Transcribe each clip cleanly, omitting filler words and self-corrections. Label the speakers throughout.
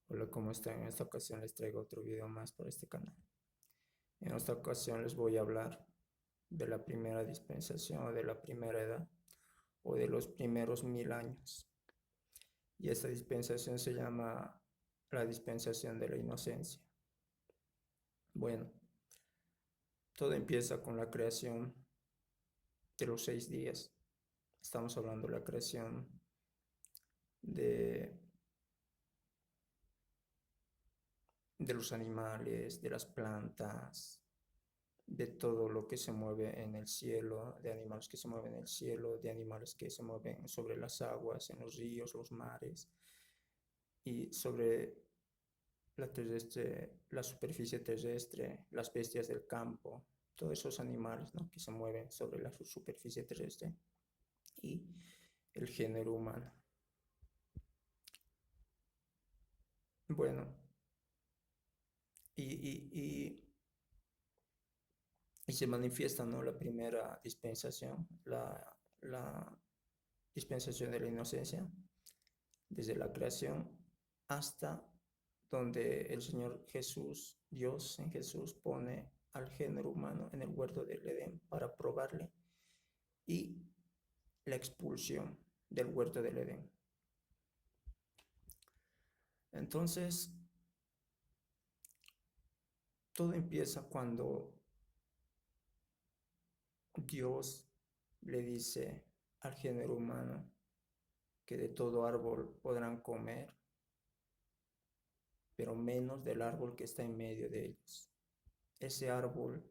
Speaker 1: Hola, ¿cómo están? En esta ocasión les traigo otro video más para este canal. En esta ocasión les voy a hablar de la primera dispensación o de la primera edad o de los primeros 1000 años. Y esta dispensación se llama la dispensación de la inocencia. Bueno, todo empieza con la creación de los 6 días. Estamos hablando de la creación de, de los animales, de las plantas, de todo lo que se mueve en el cielo, de animales que se mueven en el cielo, de animales que se mueven sobre las aguas, en los ríos, los mares, y sobre la superficie terrestre, las bestias del campo, todos esos animales, ¿no?, que se mueven sobre la superficie terrestre, y el género humano. Bueno, y, y, y, y se manifiesta, ¿no?, la primera dispensación, la dispensación de la inocencia, desde la creación hasta donde el Señor Jesús, Dios en Jesús, pone al género humano en el huerto del Edén para probarle, y la expulsión del huerto del Edén. Entonces, todo empieza cuando Dios le dice al género humano que de todo árbol podrán comer, pero menos del árbol que está en medio de ellos. Ese árbol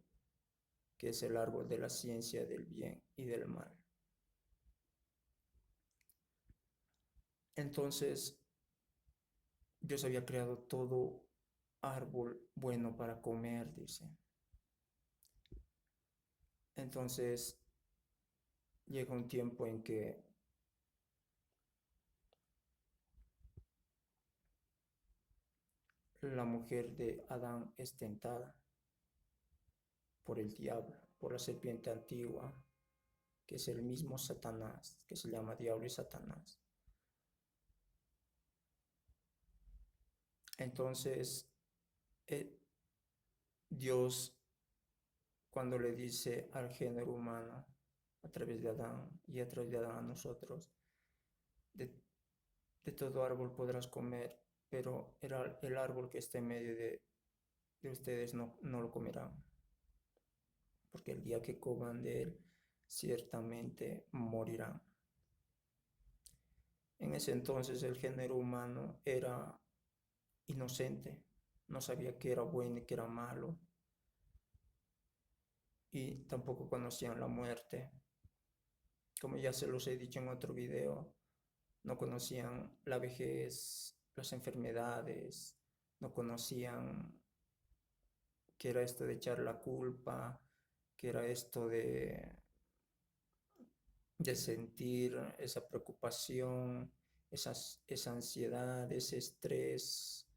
Speaker 1: que es el árbol de la ciencia del bien y del mal. Entonces, Dios había creado todo árbol bueno para comer, dice. Entonces, llega un tiempo en que la mujer de Adán es tentada por el diablo, por la serpiente antigua, que es el mismo Satanás, que se llama Diablo y Satanás. Entonces, eh, Dios, cuando le dice al género humano, a través de Adán y a través de Adán a nosotros, de, de todo árbol podrás comer, pero el árbol que está en medio de ustedes no lo comerán, porque el día que coman de él, ciertamente morirán. En ese entonces el género humano era inocente, no sabía qué era bueno y qué era malo, y tampoco conocían la muerte. Como ya se los he dicho en otro video, no conocían la vejez, las enfermedades, no conocían qué era esto de echar la culpa, qué era esto de sentir esa preocupación, esa ansiedad, ese estrés.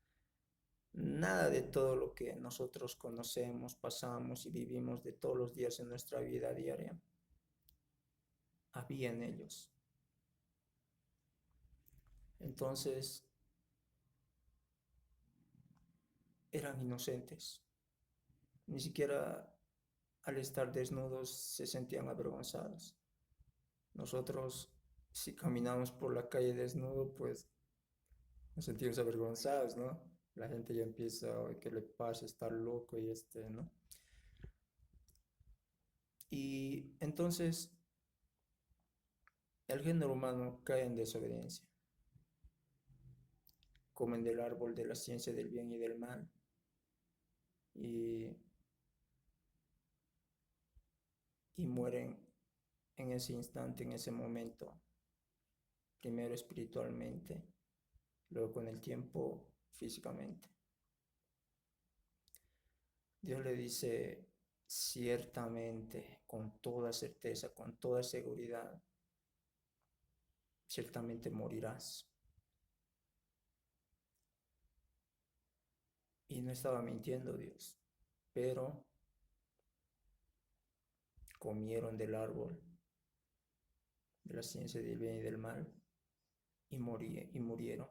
Speaker 1: Nada de todo lo que nosotros conocemos, pasamos y vivimos de todos los días en nuestra vida diaria había en ellos. Entonces eran inocentes. Ni siquiera al estar desnudos se sentían avergonzados. Nosotros, si caminamos por la calle desnudo, pues nos sentimos avergonzados, ¿no? La gente ya empieza: ¿qué le pasa? Está loco y ¿no? Y entonces el género humano cae en desobediencia. Comen del árbol de la ciencia del bien y del mal, y, y mueren en ese instante, en ese momento, primero espiritualmente, luego con el tiempo físicamente. Dios le dice ciertamente, con toda certeza, con toda seguridad: ciertamente morirás. Y no estaba mintiendo Dios, pero comieron del árbol de la ciencia del bien y del mal y murieron.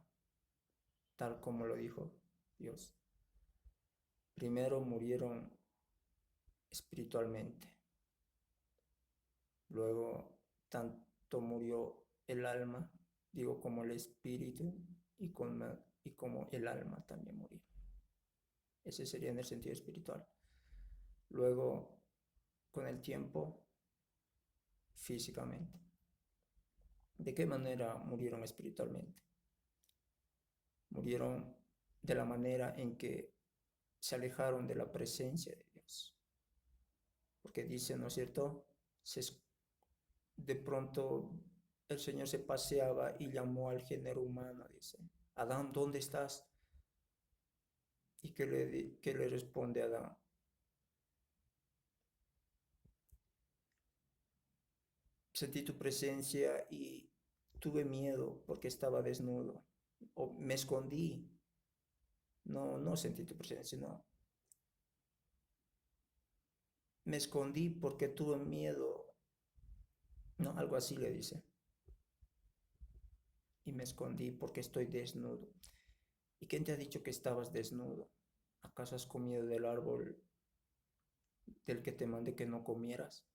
Speaker 1: tal como lo dijo Dios. Primero murieron espiritualmente, luego tanto murió el alma, digo, como el espíritu, y como el alma también murió. Ese sería en el sentido espiritual. Luego, con el tiempo, físicamente. ¿De qué manera murieron espiritualmente? Murieron de la manera en que se alejaron de la presencia de Dios. Porque dice, ¿no es cierto? De pronto el Señor se paseaba y llamó al género humano, dice, Adán, ¿dónde estás? ¿Y qué le responde Adán? Sentí tu presencia y tuve miedo porque estaba desnudo. O me escondí. No, no sentí tu presencia, no. Me escondí porque tuve miedo. No, algo así le dice. Y me escondí porque estoy desnudo. ¿Y quién te ha dicho que estabas desnudo? ¿Acaso has comido del árbol del que te mandé que no comieras?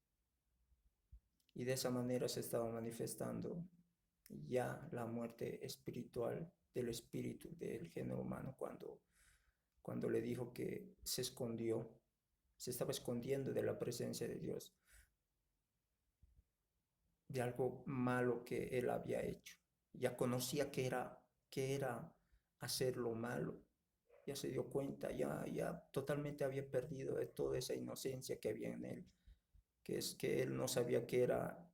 Speaker 1: Y de esa manera se estaba manifestando ya la muerte espiritual del espíritu del género humano cuando le dijo que se escondió, se estaba escondiendo de la presencia de Dios, de algo malo que él había hecho. Ya conocía que era hacer lo malo, ya se dio cuenta, ya totalmente había perdido de toda esa inocencia que había en él, que es que él no sabía que era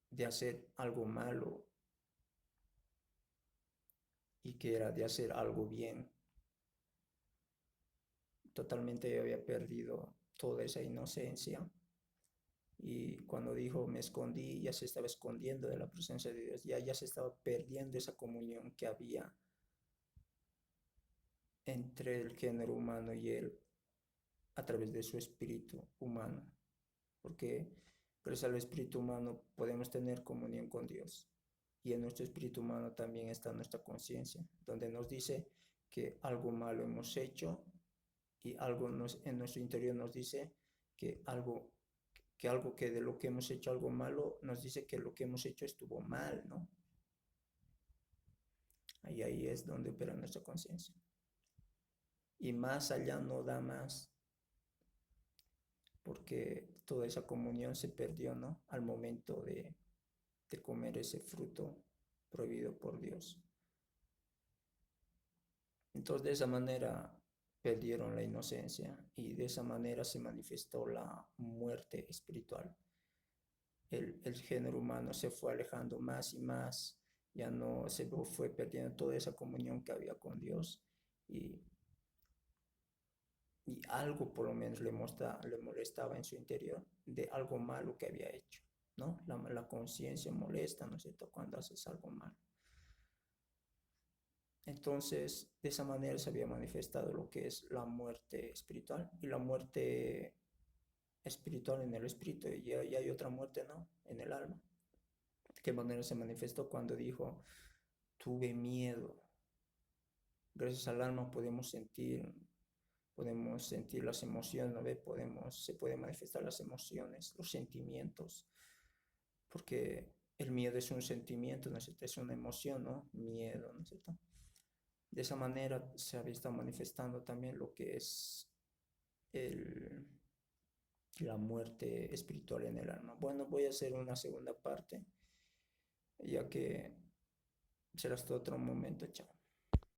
Speaker 1: de hacer algo malo y que era de hacer algo bien. Totalmente había perdido toda esa inocencia. Y cuando dijo me escondí, ya se estaba escondiendo de la presencia de Dios, ya se estaba perdiendo esa comunión que había entre el género humano y él a través de su espíritu humano. Porque gracias al espíritu humano podemos tener comunión con Dios. Y en nuestro espíritu humano también está nuestra conciencia, donde nos dice que algo malo hemos hecho y en nuestro interior nos dice que algo que de lo que hemos hecho algo malo nos dice que lo que hemos hecho estuvo mal, ¿no? Ahí es donde opera nuestra conciencia. Y más allá no da más, porque toda esa comunión se perdió, ¿no? Al momento de comer ese fruto prohibido por Dios. Entonces de esa manera perdieron la inocencia y de esa manera se manifestó la muerte espiritual. El género humano se fue alejando más y más, ya no se fue perdiendo toda esa comunión que había con Dios y, y algo por lo menos le molestaba en su interior de algo malo que había hecho, ¿no? La conciencia molesta, ¿no es cierto?, cuando haces algo malo. Entonces, de esa manera se había manifestado lo que es la muerte espiritual y la muerte espiritual en el espíritu, y hay otra muerte, ¿no? En el alma. ¿De qué manera se manifestó cuando dijo, tuve miedo? Gracias al alma podemos sentir las emociones, ¿no ve? Se pueden manifestar las emociones, los sentimientos, porque el miedo es un sentimiento, ¿no es cierto? Es una emoción, ¿no? Miedo, ¿no es cierto? De esa manera se había estado manifestando también lo que es el, la muerte espiritual en el alma. Bueno, voy a hacer una segunda parte, ya que será hasta otro momento. Chao.